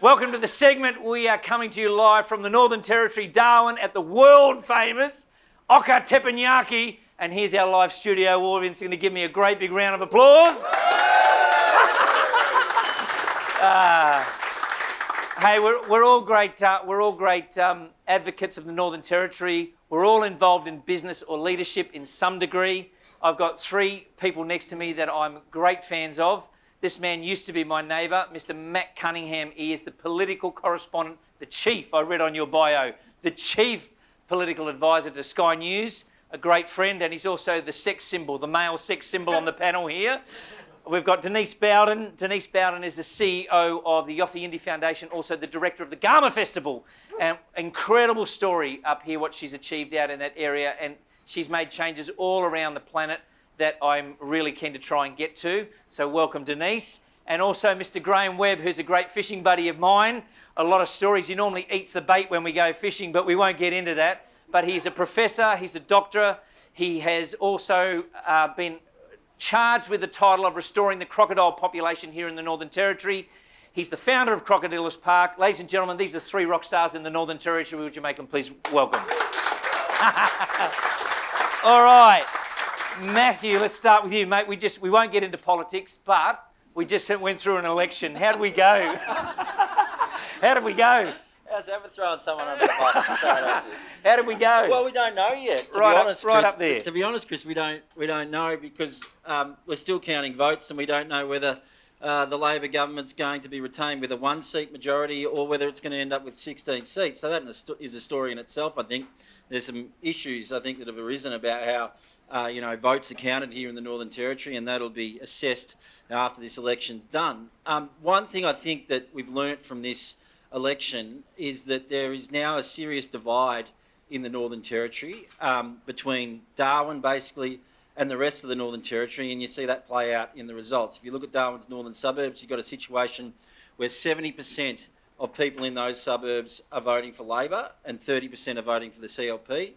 Welcome to the segment. We are coming to you live from the Northern Territory, Darwin, at the world-famous Oka Teppanyaki. And here's our live studio audience going to give me a great big round of applause. Hey, we're all great advocates of the Northern Territory. We're all involved in business or leadership in some degree. I've got three people next to me that I'm great fans of. This man used to be my neighbour, Mr. Matt Cunningham. He is the political correspondent, the chief, I read on your bio, the chief political advisor to Sky News, a great friend, and he's also the sex symbol, the male sex symbol on the panel here. We've got Denise Bowden. Denise Bowden is the CEO of the Yothu Yindi Foundation, also the director of the Grahame Festival. And incredible story up here, what she's achieved out in that area, and she's made changes all around the planet that I'm really keen to try and get to. So welcome, Denise. And also Mr. Grahame Webb, who's a great fishing buddy of mine. A lot of stories. He normally eats the bait when we go fishing, but we won't get into that. But he's a professor, he's a doctor. He has also been charged with the title of restoring the crocodile population here in the Northern Territory. He's the founder of Crocodilus Park. Ladies and gentlemen, these are three rock stars in the Northern Territory. Would you make them please welcome? All right. Matthew, let's start with you, mate. We won't get into politics, but we just went through an election. How did we go? How did we go? How's ever throwing someone under the bus to start off with? How did we go? Well, we don't know yet. To right be honest, up, right Chris, up there. To be honest, Chris, we don't know because we're still counting votes, and we don't know whether the Labor government's going to be retained with a one-seat majority or whether it's going to end up with 16 seats. So that is a story in itself. I think there's some issues I think that have arisen about how votes are counted here in the Northern Territory, and that'll be assessed after this election's done. One thing I think that we've learnt from this election is that there is now a serious divide in the Northern Territory between Darwin, basically, and the rest of the Northern Territory, and you see that play out in the results. If you look at Darwin's northern suburbs, you've got a situation where 70% of people in those suburbs are voting for Labor and 30% are voting for the CLP.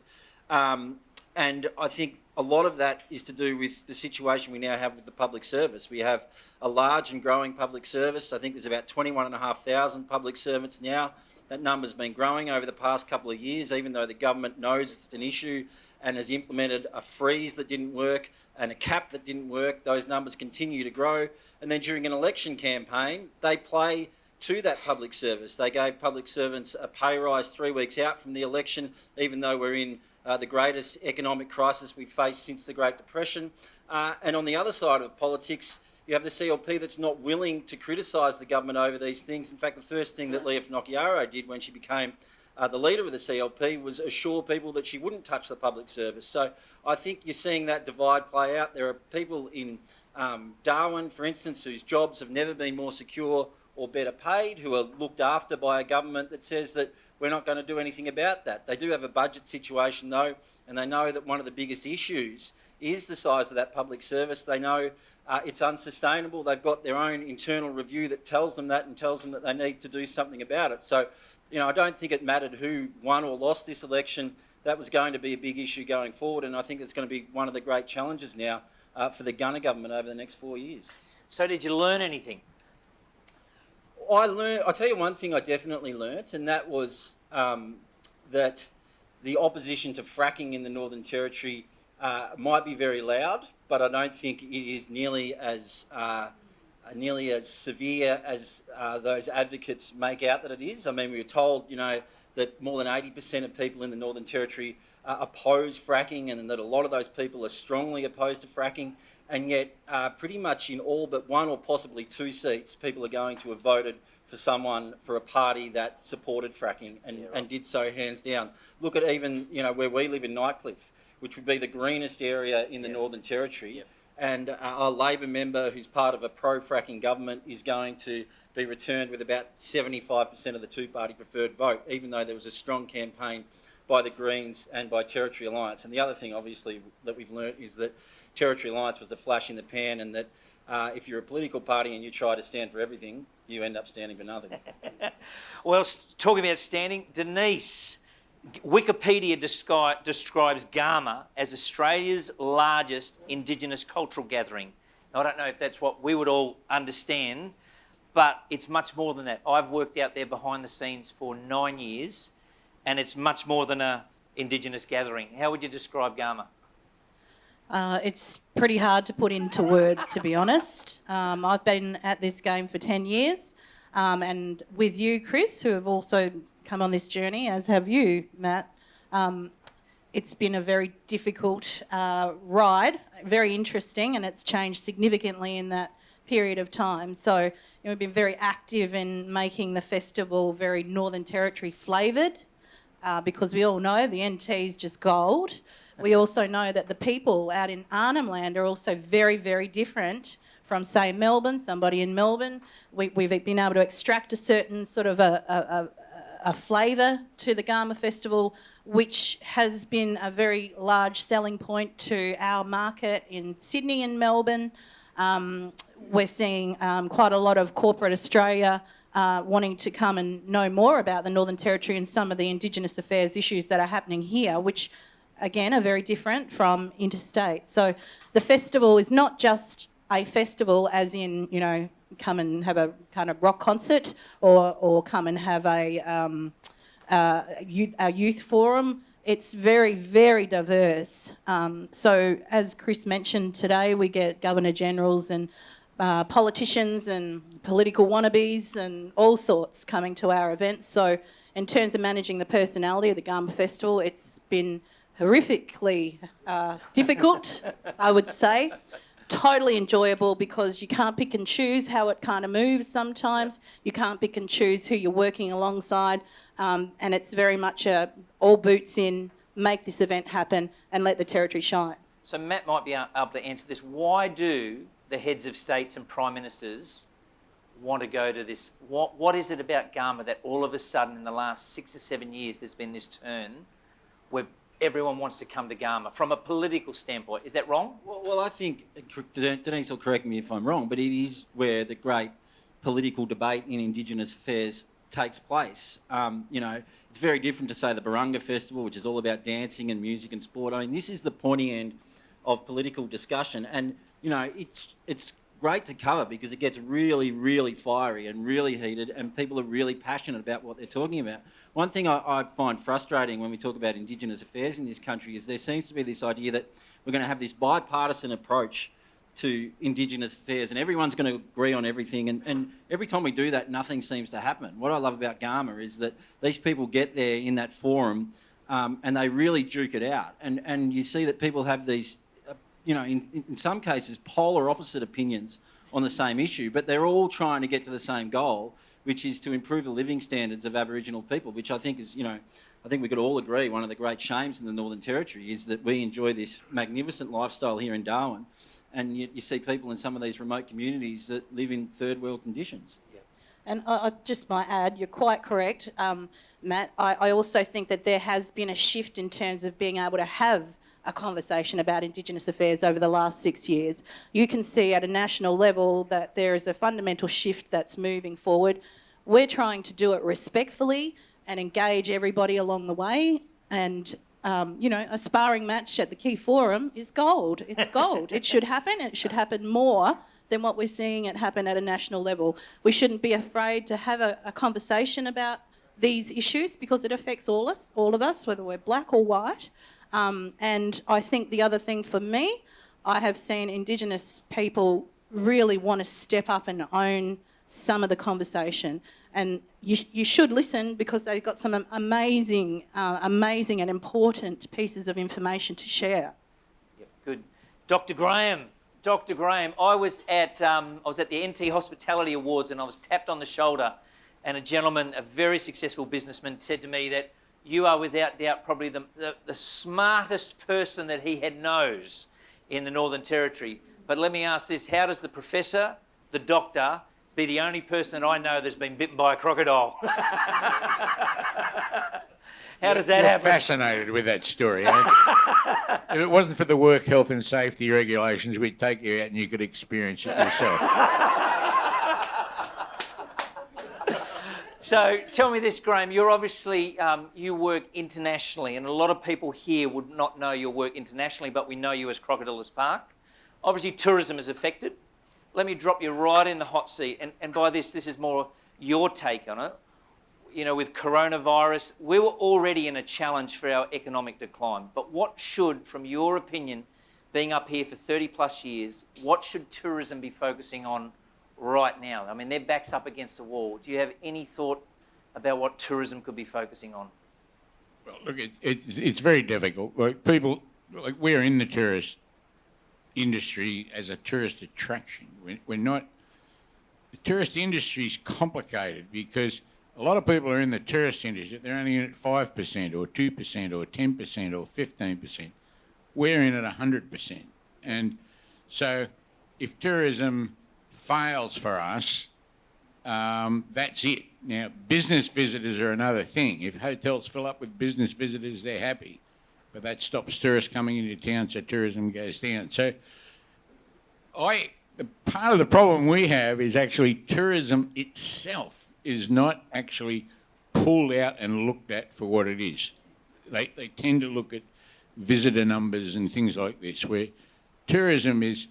And I think a lot of that is to do with the situation we now have with the public service. We have a large and growing public service. I think there's about 21,500 public servants now. That number's been growing over the past couple of years, even though the government knows it's an issue and has implemented a freeze that didn't work and a cap that didn't work. Those numbers continue to grow. And then during an election campaign, they play to that public service. They gave public servants a pay rise 3 weeks out from the election, even though we're in the greatest economic crisis we've faced since the Great Depression. And on the other side of politics, you have the CLP that's not willing to criticise the government over these things. In fact, the first thing that Leah Finocchiaro did when she became the leader of the CLP was assure people that she wouldn't touch the public service. So I think you're seeing that divide play out. There are people in Darwin, for instance, whose jobs have never been more secure or better paid, who are looked after by a government that says that we're not going to do anything about that. They do have a budget situation though, and they know that one of the biggest issues is the size of that public service. They know it's unsustainable. They've got their own internal review that tells them that and tells them that they need to do something about it. So, I don't think it mattered who won or lost this election. That was going to be a big issue going forward, and I think it's going to be one of the great challenges now for the Gunner government over the next 4 years. So did you learn anything? I'll tell you one thing I definitely learnt, and that was that the opposition to fracking in the Northern Territory might be very loud, but I don't think it is nearly as severe as those advocates make out that it is. I mean, we were told, that more than 80% of people in the Northern Territory oppose fracking, and that a lot of those people are strongly opposed to fracking. And yet, pretty much in all but one or possibly two seats, people are going to have voted for a party that supported fracking and did so hands down. Look at even, where we live in Nightcliff, which would be the greenest area in the Northern Territory. Yep. And a Labor member who's part of a pro-fracking government is going to be returned with about 75% of the two-party preferred vote, even though there was a strong campaign by the Greens and by Territory Alliance. And the other thing, obviously, that we've learnt is that Territory Alliance was a flash in the pan, and that if you're a political party and you try to stand for everything, you end up standing for nothing. Well, talking about standing, Denise, Wikipedia describes Grahame as Australia's largest Indigenous cultural gathering. Now, I don't know if that's what we would all understand, but it's much more than that. I've worked out there behind the scenes for 9 years, and it's much more than a Indigenous gathering. How would you describe Grahame? It's pretty hard to put into words, to be honest. I've been at this game for 10 years, and with you, Chris, who have also come on this journey, as have you, Matt. It's been a very difficult ride, very interesting, and it's changed significantly in that period of time. So we've been very active in making the festival very Northern Territory flavoured, because we all know the NT is just gold. We also know that the people out in Arnhem Land are also very, very different from, say, Melbourne, somebody in Melbourne. We've been able to extract a certain sort of a flavour to the Grahame Festival, which has been a very large selling point to our market in Sydney and Melbourne. We're seeing quite a lot of corporate Australia wanting to come and know more about the Northern Territory and some of the Indigenous affairs issues that are happening here, which, again, are very different from interstate. So the festival is not just a festival as in, come and have a kind of rock concert or come and have a youth forum. It's very, very diverse. So as Chris mentioned today, we get Governor-Generals and politicians and political wannabes and all sorts coming to our events. So in terms of managing the personality of the Grahame Festival, it's been horrifically difficult, I would say. Totally enjoyable because you can't pick and choose how it kind of moves sometimes. You can't pick and choose who you're working alongside. And it's very much all boots in, make this event happen and let the Territory shine. So Matt might be able to answer this. Why do the heads of states and prime ministers want to go to this? What is it about Grahame that all of a sudden in the last 6 or 7 years there's been this turn where everyone wants to come to Grahame from a political standpoint? Is that wrong? Well, I think, Denise will correct me if I'm wrong, but it is where the great political debate in Indigenous affairs takes place. It's very different to, say, the Barunga Festival, which is all about dancing and music and sport. I mean, this is the pointy end of political discussion, and it's great to cover because it gets really, really fiery and really heated, and people are really passionate about what they're talking about. One thing I find frustrating when we talk about Indigenous affairs in this country is there seems to be this idea that we're going to have this bipartisan approach to Indigenous affairs and everyone's going to agree on everything, and every time we do that, nothing seems to happen. What I love about Grahame is that these people get there in that forum and they really duke it out, and you see that people have these, in some cases, polar opposite opinions on the same issue, but they're all trying to get to the same goal, which is to improve the living standards of Aboriginal people, which I think is, I think we could all agree one of the great shames in the Northern Territory is that we enjoy this magnificent lifestyle here in Darwin, and you see people in some of these remote communities that live in third world conditions. Yeah. And I just might add, you're quite correct, Matt. I also think that there has been a shift in terms of being able to have a conversation about Indigenous affairs over the last 6 years. You can see at a national level that there is a fundamental shift that's moving forward. We're trying to do it respectfully and engage everybody along the way. And, a sparring match at the Key Forum is gold. It's gold. It should happen. It should happen more than what we're seeing it happen at a national level. We shouldn't be afraid to have a conversation about these issues because it affects all of us, whether we're black or white. And I think the other thing for me, I have seen Indigenous people really want to step up and own some of the conversation. And you should listen because they've got some amazing and important pieces of information to share. Yep, good. Dr. Grahame, I was at the NT Hospitality Awards and I was tapped on the shoulder, and a gentleman, a very successful businessman, said to me that you are without doubt probably the smartest person that he knows in the Northern Territory. But let me ask this, how does the professor, the doctor, be the only person that I know that's been bitten by a crocodile? How does that You're happen? Fascinated with that story, aren't you? If it wasn't for the work health and safety regulations, we'd take you out and you could experience it yourself. So tell me this, Grahame, you're obviously, you work internationally, and a lot of people here would not know your work internationally, but we know you as Crocodile's Park. Obviously tourism is affected. let me drop you right in the hot seat. And by this is more your take on it. You know, with coronavirus, we were already in a challenge for our economic decline. But what should, from your opinion, being up here for 30 plus years, what should tourism be focusing on right now? I mean, their back's up against the wall. Do you have any thought about what tourism could be focusing on? Well, look, it's very difficult. Like people, like we're in the tourist industry as a tourist attraction. We're not. The tourist industry is complicated because a lot of people are in the tourist industry. They're only in at 5% or 2% or 10% or 15%. We're in at 100%. And so if tourism fails for us, that's it. Now, business visitors are another thing. If hotels fill up with business visitors, they're happy. But that stops tourists coming into town, so tourism goes down. So part of the problem we have is actually tourism itself is not actually pulled out and looked at for what it is. They tend to look at visitor numbers and things like this, where tourism is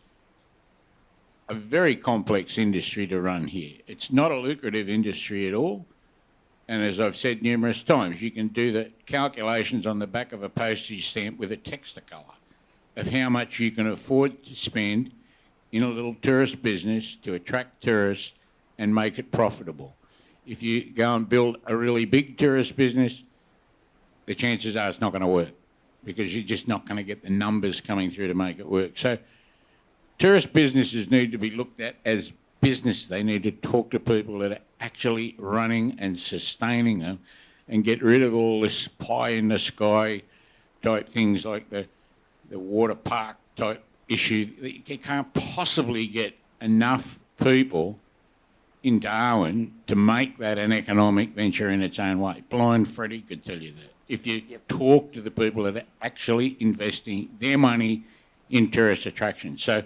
a very complex industry to run here. It's not a lucrative industry at all. And as I've said numerous times, you can do the calculations on the back of a postage stamp with a Technicolor of how much you can afford to spend in a little tourist business to attract tourists and make it profitable. If you go and build a really big tourist business, the chances are it's not going to work because you're just not going to get the numbers coming through to make it work. So tourist businesses need to be looked at as business. They need to talk to people that are actually running and sustaining them and get rid of all this pie in the sky type things like the water park type issue. You can't possibly get enough people in Darwin to make that an economic venture in its own way. Blind Freddie could tell you that. If you talk to the people that are actually investing their money in tourist attractions. So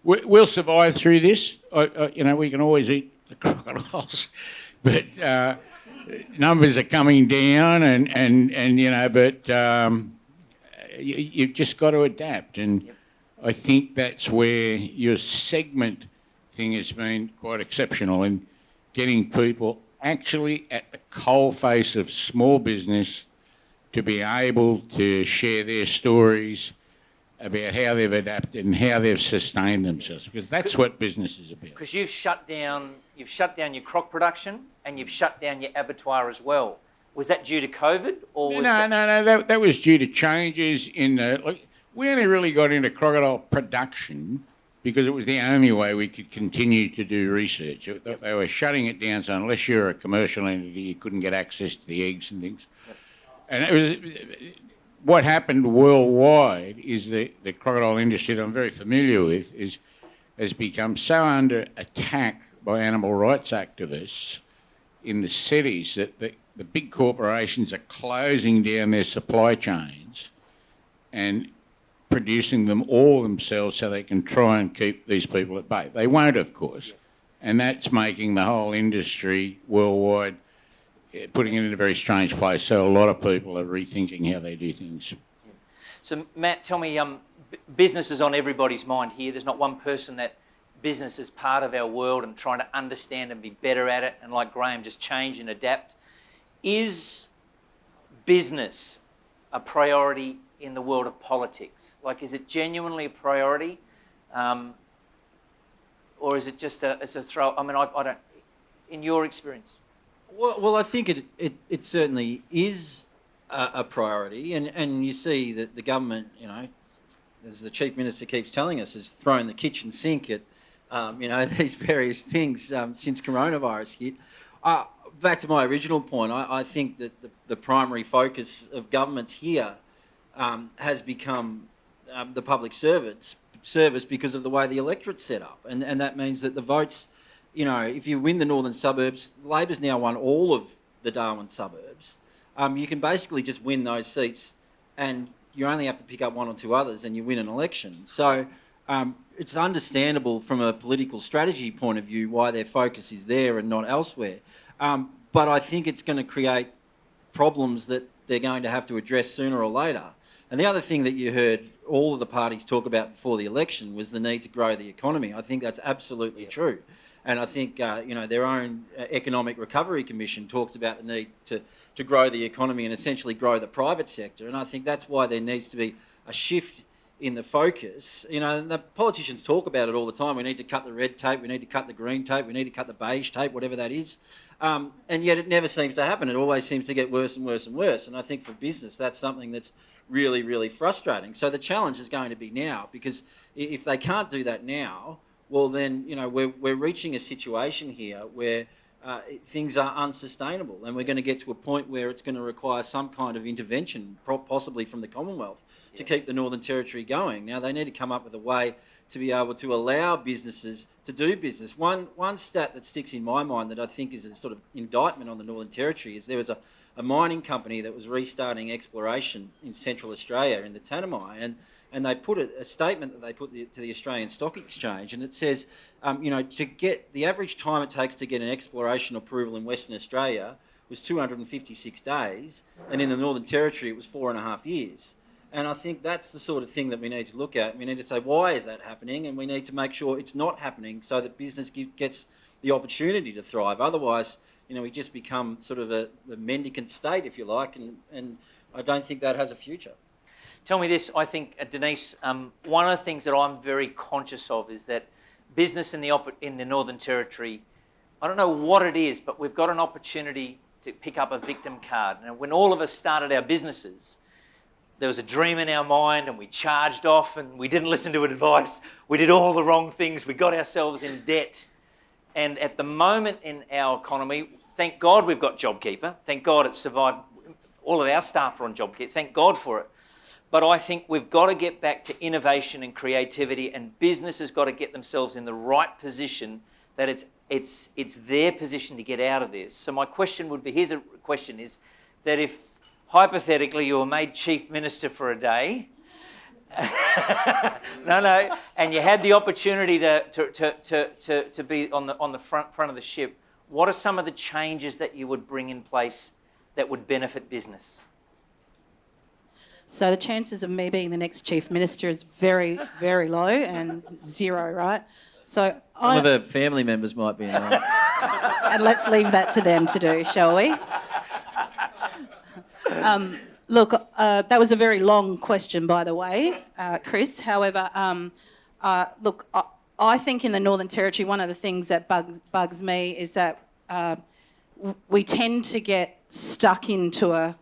we'll survive through this. We can always eat the crocodiles, but numbers are coming down you've just got to adapt. And I think that's where your segment thing has been quite exceptional in getting people actually at the coalface of small business to be able to share their stories about how they've adapted and how they've sustained themselves, because that's what business is about. Because you've shut down your croc production and you've shut down your abattoir as well. Was that due to COVID or was No. That was due to changes in the. We only really got into crocodile production because it was the only way we could continue to do research. They were shutting it down, so unless you're a commercial entity, you couldn't get access to the eggs and things. Yep. And it was what happened worldwide is the crocodile industry that I'm very familiar with has become so under attack by animal rights activists in the cities that the big corporations are closing down their supply chains and producing them all themselves so they can try and keep these people at bay. They won't, of course, and that's making the whole industry worldwide, putting it in a very strange place. So a lot of people are rethinking how they do things. So Matt, tell me, business is on everybody's mind here. There's not one person that business is part of our world and trying to understand and be better at it, and like Grahame, just change and adapt. Is business a priority in the world of politics? Like, is it genuinely a priority? Or is it just a throw? I mean, I don't, in your experience. Well, I think it certainly is a priority, and you see that the government, as the Chief Minister keeps telling us, has thrown the kitchen sink at, these various things since coronavirus hit. Back to my original point, I think that the primary focus of governments here has become the public service because of the way the electorate's set up, and that means that the votes. If you win the northern suburbs, Labor's now won all of the Darwin suburbs. You can basically just win those seats and you only have to pick up one or two others and you win an election. So it's understandable from a political strategy point of view why their focus is there and not elsewhere. But I think it's going to create problems that they're going to have to address sooner or later. And the other thing that you heard all of the parties talk about before the election was the need to grow the economy. I think that's absolutely true. And I think, their own Economic Recovery Commission talks about the need to grow the economy and essentially grow the private sector. And I think that's why there needs to be a shift in the focus. The politicians talk about it all the time. We need to cut the red tape, we need to cut the green tape, we need to cut the beige tape, whatever that is. And yet it never seems to happen. It always seems to get worse and worse and worse. And I think for business, that's something that's really, really frustrating. So the challenge is going to be now, because if they can't do that now, well then, we're reaching a situation here where things are unsustainable, and we're going to get to a point where it's going to require some kind of intervention, possibly from the Commonwealth, to keep the Northern Territory going. Now, they need to come up with a way to be able to allow businesses to do business. One stat that sticks in my mind that I think is a sort of indictment on the Northern Territory is there was a mining company that was restarting exploration in Central Australia in the Tanami, and they put a statement that they put to the Australian Stock Exchange, and it says, to get the average time it takes to get an exploration approval in Western Australia was 256 days, and in the Northern Territory it was 4.5 years. And I think that's the sort of thing that we need to look at. We need to say, why is that happening? And we need to make sure it's not happening so that business gets the opportunity to thrive. Otherwise, we just become sort of a mendicant state, if you like, and I don't think that has a future. Tell me this, I think, Denise, one of the things that I'm very conscious of is that business in the Northern Territory, I don't know what it is, but we've got an opportunity to pick up a victim card. Now, when all of us started our businesses, there was a dream in our mind and we charged off and we didn't listen to advice. We did all the wrong things. We got ourselves in debt. And at the moment in our economy, thank God we've got JobKeeper. Thank God it's survived. All of our staff are on JobKeeper. Thank God for it. But I think we've got to get back to innovation and creativity, and business has got to get themselves in the right position that it's their position to get out of this. So my question would be, here's a question, is that if hypothetically you were made Chief Minister for a day, and you had the opportunity to be on the front of the ship, what are some of the changes that you would bring in place that would benefit business? So the chances of me being the next Chief Minister is very, very low and zero, right? So some of her family members might be in there. And let's leave that to them to do, shall we? Look, that was a very long question, by the way, Chris. However, look, I think in the Northern Territory, one of the things that bugs me is that we tend to get stuck into a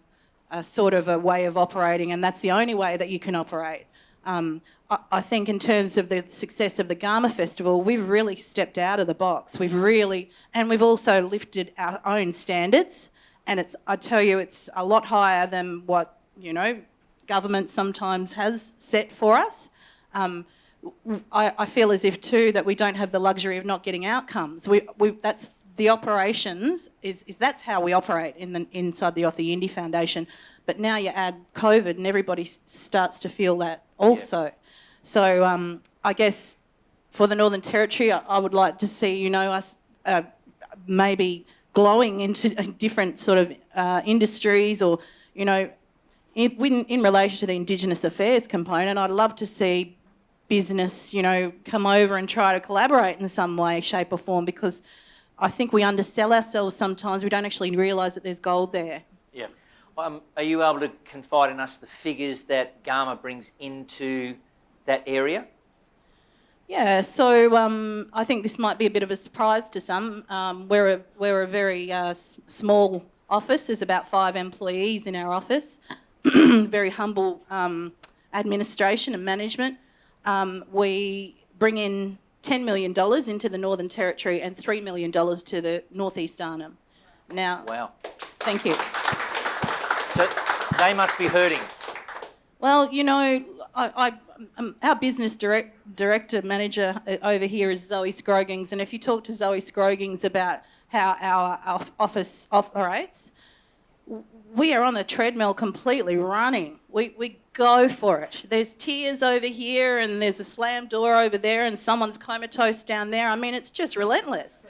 sort of a way of operating, and that's the only way that you can operate. I think in terms of the success of the Grahame Festival, we've really stepped out of the box. And we've also lifted our own standards, and I tell you, it's a lot higher than what, government sometimes has set for us. I feel as if too that we don't have the luxury of not getting outcomes. That's the operations that's how we operate inside the Othy Indy Foundation. But now you add COVID and everybody starts to feel that also. Yeah. So I guess for the Northern Territory, I would like to see, us maybe glowing into different sort of industries, or, in relation to the Indigenous Affairs component, I'd love to see business, come over and try to collaborate in some way, shape or form, because I think we undersell ourselves sometimes. We don't actually realise that there's gold there. Yeah. Are you able to confide in us the figures that Grahame brings into that area? Yeah, so I think this might be a bit of a surprise to some. We're a very small office. There's about 5 employees in our office. Very humble administration and management. We bring in $10 million into the Northern Territory and $3 million to the North East Arnhem. Now, wow. Thank you. So they must be hurting. Well, our business director manager over here is Zoe Scroggins, and if you talk to Zoe Scroggins about how our office operates, we are on the treadmill completely running. We go for it. There's tears over here and there's a slammed door over there and someone's comatose down there. I mean, it's just relentless.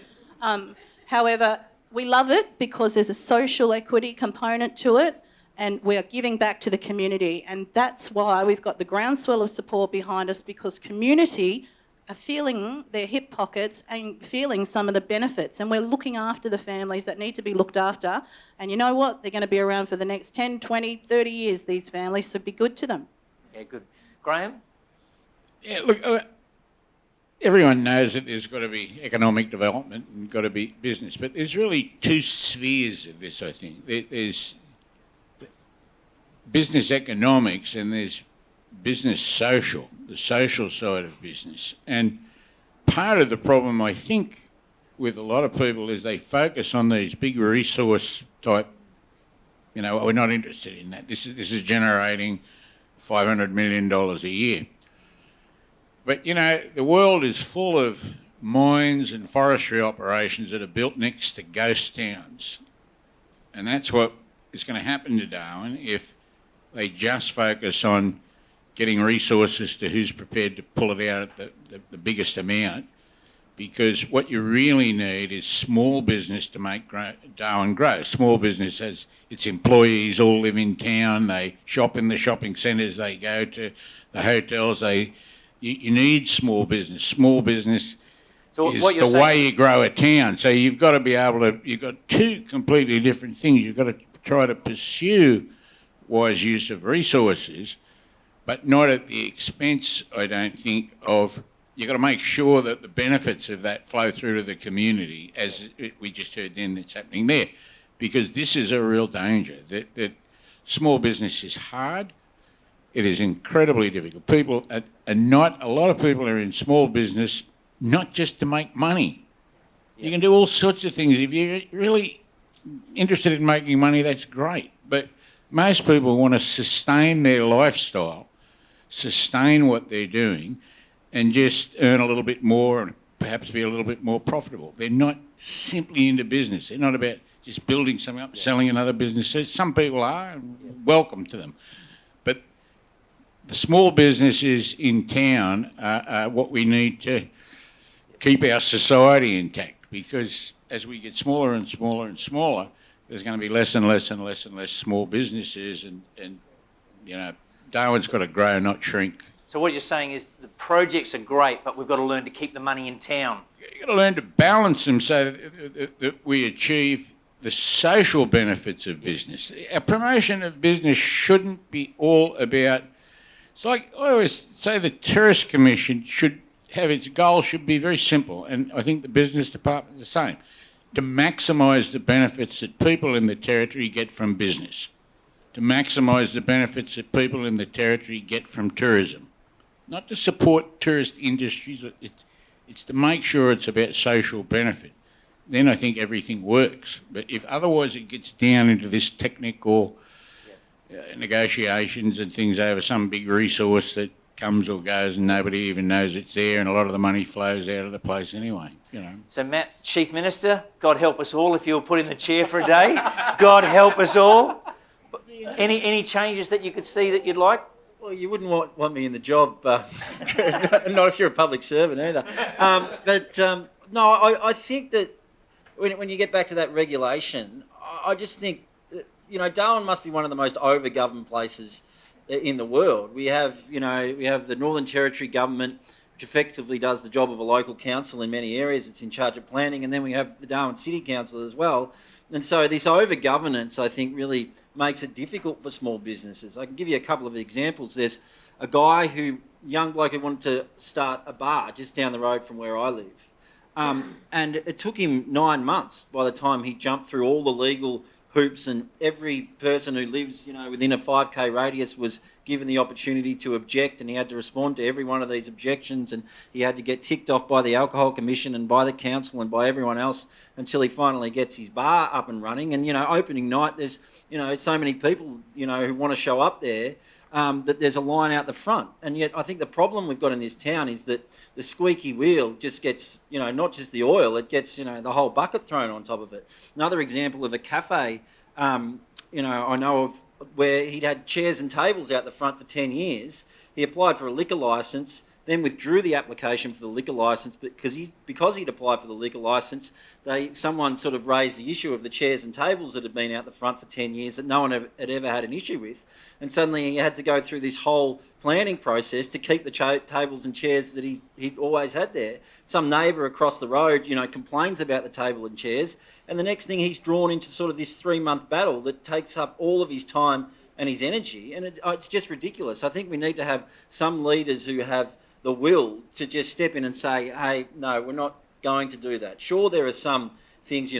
However, we love it because there's a social equity component to it, and we are giving back to the community. And that's why we've got the groundswell of support behind us, because community are feeling their hip pockets and feeling some of the benefits. And we're looking after the families that need to be looked after. And you know what? They're going to be around for the next 10, 20, 30 years, these families, so be good to them. Yeah, good. Grahame? Yeah, look, everyone knows that there's got to be economic development and got to be business, but there's really two spheres of this, I think. There's business economics and there's business social, the social side of business. And part of the problem, I think, with a lot of people is they focus on these big resource type, we're not interested in that. This is generating $500 million a year. But, the world is full of mines and forestry operations that are built next to ghost towns. And that's what is going to happen to Darwin if they just focus on getting resources to who's prepared to pull it out at the biggest amount. Because what you really need is small business to make Darwin grow. Small business has its employees all live in town, they shop in the shopping centres, they go to the hotels, you need small business. Small business is the way you grow a town. So you've got to be able to, you've got two completely different things. You've got to try to pursue wise use of resources, but not at the expense, I don't think, of, you've got to make sure that the benefits of that flow through to the community, as we just heard then that's happening there, because this is a real danger. That small business is hard. It is incredibly difficult. People are not, a lot of people are in small business not just to make money. Yeah. You can do all sorts of things. If you're really interested in making money, that's great. But most people want to sustain their lifestyle, sustain what they're doing, and just earn a little bit more and perhaps be a little bit more profitable. They're not simply into business. They're not about just building something up, selling another business. So some people are, and welcome to them. But the small businesses in town are what we need to keep our society intact, because as we get smaller and smaller and smaller, there's going to be less and less and less and less small businesses, and Darwin's got to grow, not shrink. So what you're saying is the projects are great, but we've got to learn to keep the money in town. You've got to learn to balance them so that we achieve the social benefits of business. Our promotion of business shouldn't be all about... It's like I always say, the Tourist Commission should have its goal should be very simple, and I think the Business Department is the same, to maximise the benefits that people in the Territory get from business, to maximise the benefits that people in the Territory get from tourism. Not to support tourist industries, it's to make sure it's about social benefit. Then I think everything works. But if otherwise it gets down into this technical negotiations and things over some big resource that comes or goes and nobody even knows it's there, and a lot of the money flows out of the place anyway, So Matt, Chief Minister, God help us all if you were put in the chair for a day. God help us all. Any changes that you could see that you'd like? Well, you wouldn't want me in the job, not if you're a public servant either. No, I think that when you get back to that regulation, I just think, Darwin must be one of the most over-governed places in the world. We have the Northern Territory government, which effectively does the job of a local council in many areas. It's in charge of planning, and then we have the Darwin City Council as well. And so this over-governance, I think, really makes it difficult for small businesses. I can give you a couple of examples. There's a young bloke who wanted to start a bar just down the road from where I live. And it took him 9 months by the time he jumped through all the legal hoops, and every person who lives, within a 5K radius was given the opportunity to object, and he had to respond to every one of these objections, and he had to get ticked off by the Alcohol Commission and by the council and by everyone else until he finally gets his bar up and running. And, opening night, there's, so many people, who want to show up there, that there's a line out the front. And yet I think the problem we've got in this town is that the squeaky wheel just gets, not just the oil, it gets, the whole bucket thrown on top of it. Another example of a cafe, I know of, where he'd had chairs and tables out the front for 10 years. He applied for a liquor licence. then withdrew the application for the liquor licence because he'd applied for the liquor licence. Someone sort of raised the issue of the chairs and tables that had been out the front for 10 years that no one had ever had an issue with, and suddenly he had to go through this whole planning process to keep the tables and chairs that he'd always had there. Some neighbour across the road, complains about the table and chairs, and the next thing he's drawn into sort of this 3-month battle that takes up all of his time and his energy, and it's just ridiculous. I think we need to have some leaders who have the will to just step in and say, hey, no, we're not going to do that. Sure, there are some things,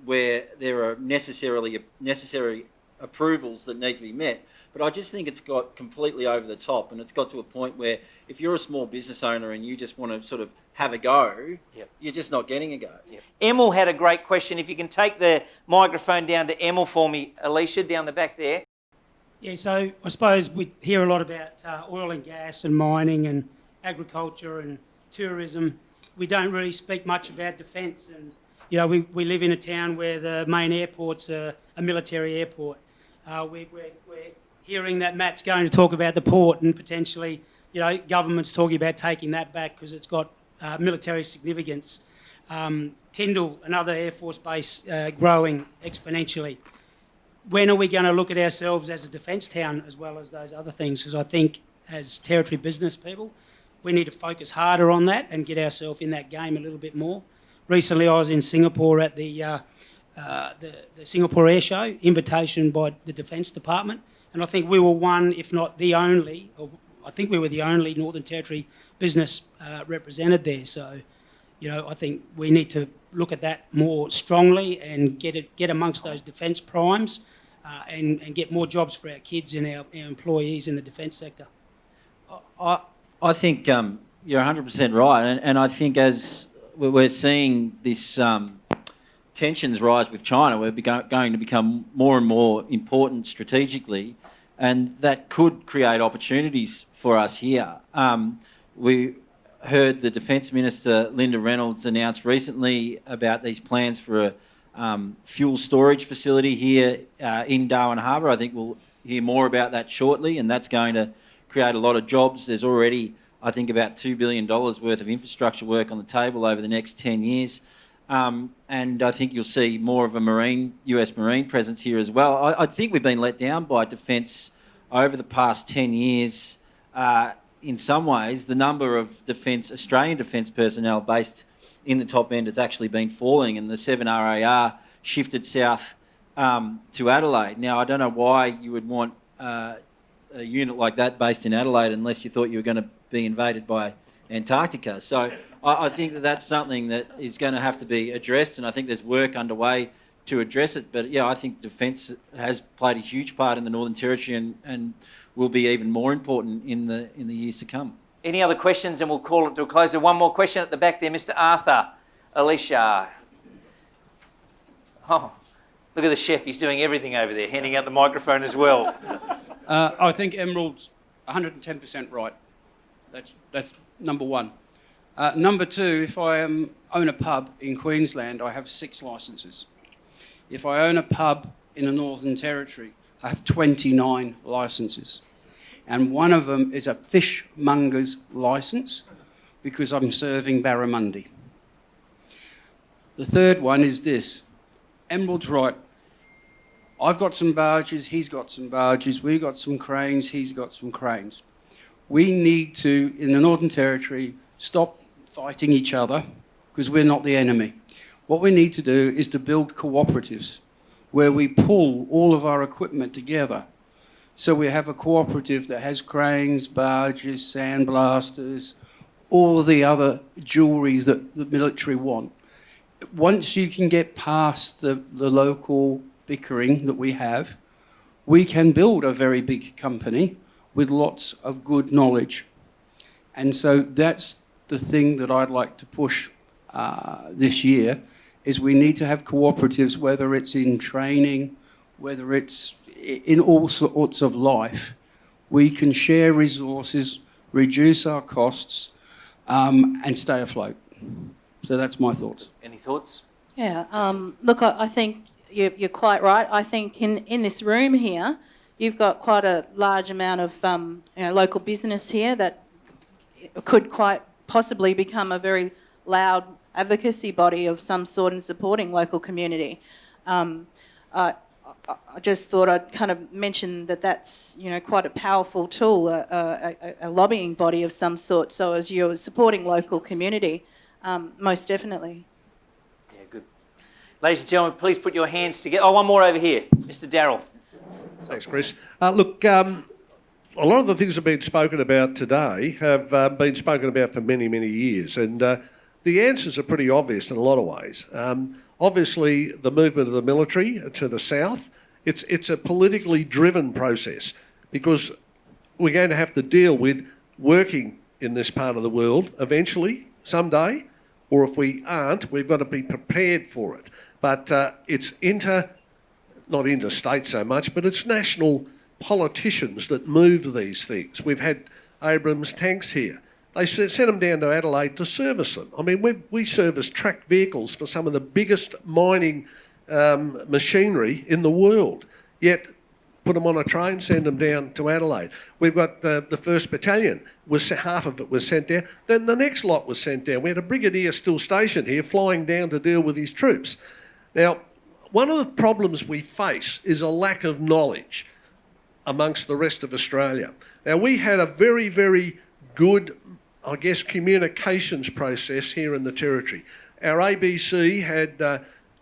where there are necessary approvals that need to be met, but I just think it's got completely over the top, and it's got to a point where if you're a small business owner and you just want to sort of have a go, you're just not getting a go. Emil had a great question. If you can take the microphone down to Emil for me, Alicia, down the back there. Yeah, so I suppose we hear a lot about oil and gas and mining and agriculture and tourism. We don't really speak much about defence, and we live in a town where the main airport's a military airport. We're hearing that Matt's going to talk about the port, and potentially, government's talking about taking that back because it's got military significance. Tyndall, another Air Force base, growing exponentially. When are we going to look at ourselves as a defence town as well as those other things? Because I think as territory business people, we need to focus harder on that and get ourselves in that game a little bit more. Recently, I was in Singapore at the Singapore Air Show, invitation by the Defence Department, and I think we were one, if not the only, or I think we were the only Northern Territory business represented there. So, I think we need to look at that more strongly and get amongst those defence primes and get more jobs for our kids and our employees in the defence sector. I think you're 100% right, and I think as we're seeing this tensions rise with China, we're going to become more and more important strategically, and that could create opportunities for us here. We heard the Defence Minister, Linda Reynolds, announce recently about these plans for a fuel storage facility here in Darwin Harbour. I think we'll hear more about that shortly, and that's going to create a lot of jobs. There's already, I think, about $2 billion worth of infrastructure work on the table over the next 10 years. And I think you'll see more of a US Marine presence here as well. I think we've been let down by defence over the past 10 years. In some ways, the number of Australian defence personnel based in the top end has actually been falling, and the 7 RAR shifted south to Adelaide. Now, I don't know why you would want a unit like that based in Adelaide unless you thought you were going to be invaded by Antarctica. So I think that's something that is going to have to be addressed, and I think there's work underway to address it. But yeah, I think defence has played a huge part in the Northern Territory and will be even more important in the years to come. Any other questions, and we'll call it to a close. There's one more question at the back there, Mr. Arthur. Alicia. Oh, look at the chef. He's doing everything over there, handing out the microphone as well. I think Emerald's 110% right. That's number one. Number two, if I own a pub in Queensland, I have 6 licences. If I own a pub in the Northern Territory, I have 29 licences. And one of them is a fishmonger's licence because I'm serving barramundi. The third one is this. Emerald's right. I've got some barges, he's got some barges, we've got some cranes, he's got some cranes. We need to, in the Northern Territory, stop fighting each other because we're not the enemy. What we need to do is to build cooperatives where we pull all of our equipment together. So we have a cooperative that has cranes, barges, sandblasters, all the other jewellery that the military want. Once you can get past the local bickering that we have, we can build a very big company with lots of good knowledge. And so that's the thing that I'd like to push this year, is we need to have cooperatives, whether it's in training, whether it's in all sorts of life. We can share resources, reduce our costs, and stay afloat. So that's my thoughts. Any thoughts? Yeah, look, I think you're quite right. I think in this room here, you've got quite a large amount of local business here that could quite possibly become a very loud advocacy body of some sort in supporting local community. I just thought I'd kind of mention that that's, you know, quite a powerful tool, a lobbying body of some sort. So as you're supporting local community, most definitely. Yeah, good. Ladies and gentlemen, please put your hands together. Oh, one more over here. Mr. Darryl. Thanks, Chris. Look, a lot of the things that have been spoken about today have been spoken about for many, many years, and the answers are pretty obvious in a lot of ways. Obviously, the movement of the military to the south, it's a politically driven process because we're going to have to deal with working in this part of the world eventually, someday, or if we aren't, we've got to be prepared for it. But it's not interstate so much, but it's national politicians that move these things. We've had Abrams tanks here. They sent them down to Adelaide to service them. I mean, we service tracked vehicles for some of the biggest mining machinery in the world, yet put them on a train, send them down to Adelaide. We've got the 1st Battalion, half of it was sent down. Then the next lot was sent down. We had a brigadier still stationed here flying down to deal with his troops. Now, one of the problems we face is a lack of knowledge amongst the rest of Australia. Now, we had a very, very good, I guess, communications process here in the Territory. Our ABC had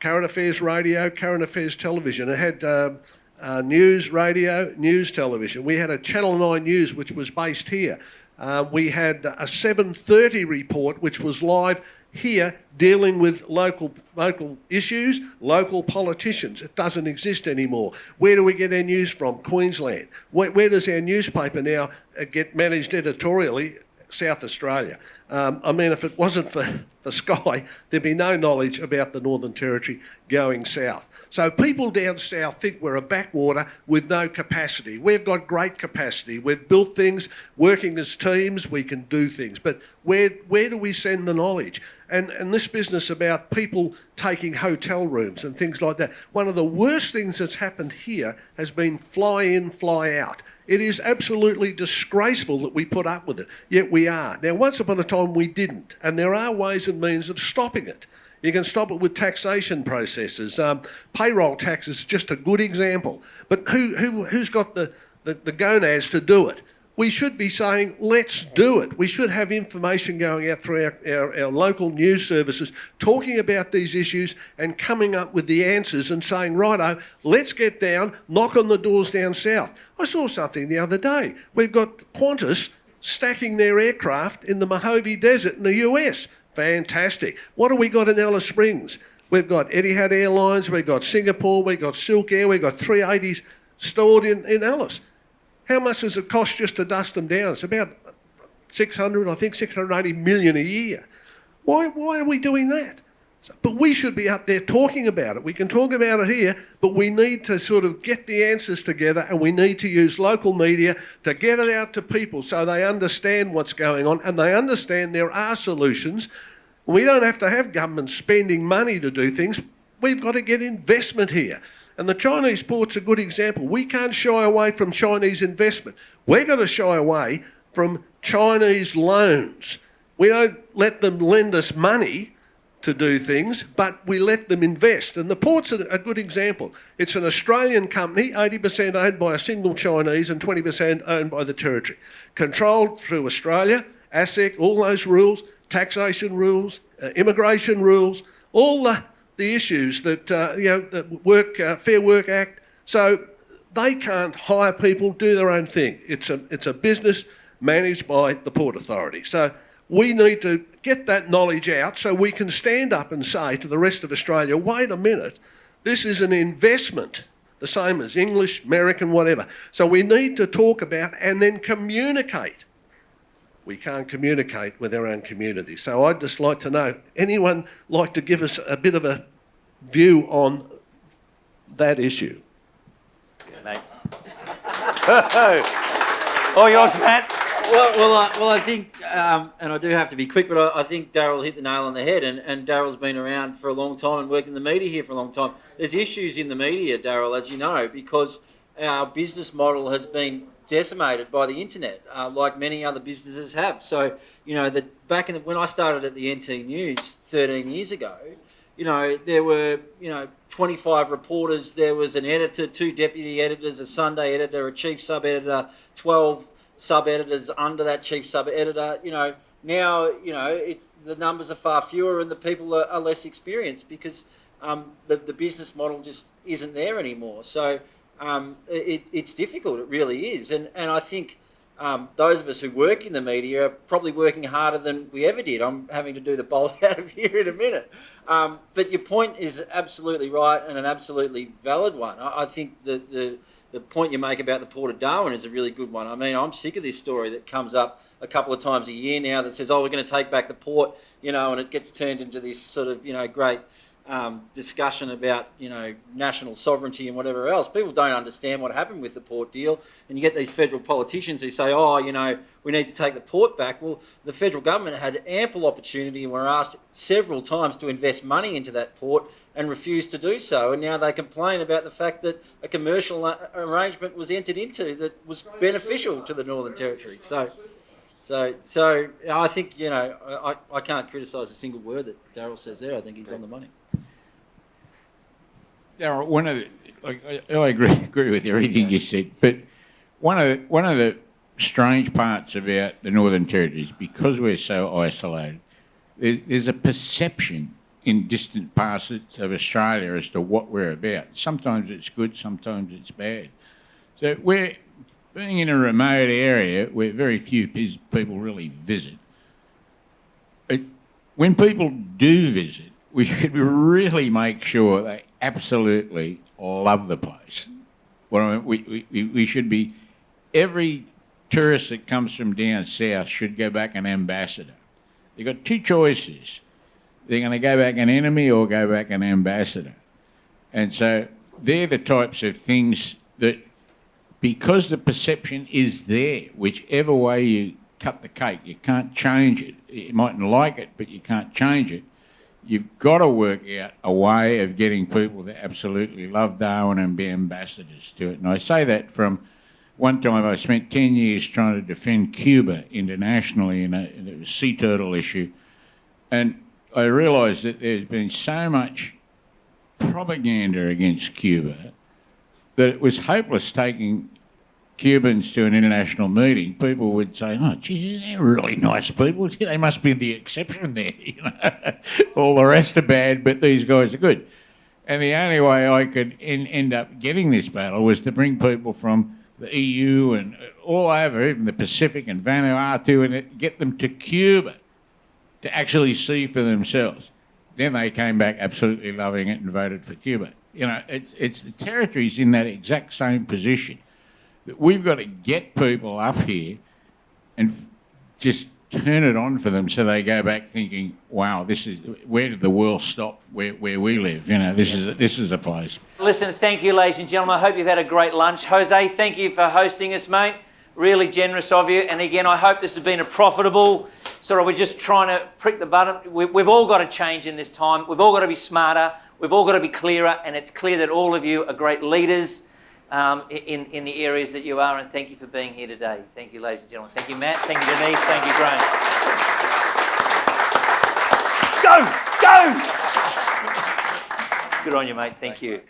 current affairs radio, current affairs television. It had news radio, news television. We had a Channel 9 News, which was based here. We had a 7:30 report, which was live here, dealing with local issues, local politicians. It doesn't exist anymore. Where do we get our news from? Queensland. Where does our newspaper now get managed editorially? South Australia. I mean, if it wasn't for Sky, there'd be no knowledge about the Northern Territory going south. So people down south think we're a backwater with no capacity. We've got great capacity. We've built things, working as teams, we can do things. But where do we send the knowledge? And this business about people taking hotel rooms and things like that, one of the worst things that's happened here has been fly in, fly out. It is absolutely disgraceful that we put up with it, yet we are. Now, once upon a time we didn't, and there are ways and means of stopping it. You can stop it with taxation processes. Payroll tax is just a good example. But who's got the gonads to do it? We should be saying, let's do it. We should have information going out through our local news services, talking about these issues and coming up with the answers and saying, righto, let's get down, knock on the doors down south. I saw something the other day. We've got Qantas stacking their aircraft in the Mojave Desert in the US. Fantastic. What have we got in Alice Springs? We've got Etihad Airlines, we've got Singapore, we've got Silk Air, we've got 380s stored in Alice. How much does it cost just to dust them down? It's about 680 million a year. Why are we doing that? But we should be up there talking about it. We can talk about it here, but we need to sort of get the answers together, and we need to use local media to get it out to people so they understand what's going on and they understand there are solutions. We don't have to have government spending money to do things. We've got to get investment here. And the Chinese port's a good example. We can't shy away from Chinese investment. We're going to shy away from Chinese loans. We don't let them lend us money to do things, but we let them invest. And the port's a good example. It's an Australian company, 80% owned by a single Chinese and 20% owned by the Territory. Controlled through Australia, ASIC, all those rules, taxation rules, immigration rules, all the issues that, the Fair Work Act. So they can't hire people, do their own thing. It's a business managed by the Port Authority. So we need to get that knowledge out so we can stand up and say to the rest of Australia, wait a minute, this is an investment, the same as English, American, whatever. So we need to talk about and then communicate. We can't communicate with our own community. So I'd just like to know, anyone like to give us a bit of a view on that issue? Mate. All yours, Matt. Well, I think, and I do have to be quick, but I think Darryl hit the nail on the head, and Darryl's been around for a long time and worked in the media here for a long time. There's issues in the media, Darryl, as you know, because our business model has been decimated by the internet, like many other businesses have. So, you know, when I started at the NT News 13 years ago, you know, there were, 25 reporters, there was an editor, 2 deputy editors, a Sunday editor, a chief sub-editor, 12 sub-editors under that chief sub-editor. You know, now, the numbers are far fewer and the people are less experienced because the business model just isn't there anymore. So it's difficult, it really is. And I think those of us who work in the media are probably working harder than we ever did. I'm having to do the bolt out of here in a minute. But your point is absolutely right and an absolutely valid one. I think the point you make about the Port of Darwin is a really good one. I mean, I'm sick of this story that comes up a couple of times a year now that says, oh, we're going to take back the port, and it gets turned into this sort of, great discussion about, national sovereignty and whatever else. People don't understand what happened with the port deal. And you get these federal politicians who say, oh, we need to take the port back. Well, the federal government had ample opportunity and were asked several times to invest money into that port and refused to do so. And now they complain about the fact that a commercial arrangement was entered into that was beneficial to the Northern Territory. So I think, I can't criticise a single word that Darryl says there. I think he's on the money. Darryl, I agree with everything you said, but one of the strange parts about the Northern Territory is because we're so isolated, there's a perception in distant parts of Australia as to what we're about. Sometimes it's good, sometimes it's bad. So we're being in a remote area where very few people really visit. When people do visit, we should really make sure they absolutely love the place. We should be, every tourist that comes from down south should go back an ambassador. You've got 2 choices. They're going to go back an enemy or go back an ambassador. And so they're the types of things that, because the perception is there, whichever way you cut the cake, you can't change it. You mightn't like it, but you can't change it. You've got to work out a way of getting people to absolutely love Darwin and be ambassadors to it. And I say that from one time I spent 10 years trying to defend Cuba internationally in a sea turtle issue. And I realised that there's been so much propaganda against Cuba that it was hopeless taking Cubans to an international meeting. People would say, oh, geez, they're really nice people. They must be the exception there. All the rest are bad, but these guys are good. And the only way I could end up getting this battle was to bring people from the EU and all over, even the Pacific and Vanuatu, and get them to Cuba to actually see for themselves. Then they came back absolutely loving it and voted for Cuba. It's the territory's in that exact same position. That we've got to get people up here and just turn it on for them so they go back thinking, wow, where did the world stop where we live? This is the place. Listen, thank you, ladies and gentlemen. I hope you've had a great lunch. Jose, thank you for hosting us, mate. Really generous of you. And again, I hope this has been a profitable we're just trying to prick the button. We've all got to change in this time. We've all got to be smarter. We've all got to be clearer. And it's clear that all of you are great leaders in the areas that you are. And thank you for being here today. Thank you, ladies and gentlemen. Thank you, Matt. Thank you, Denise. Thank you, Grahame. Go! Good on you, mate. Thank you.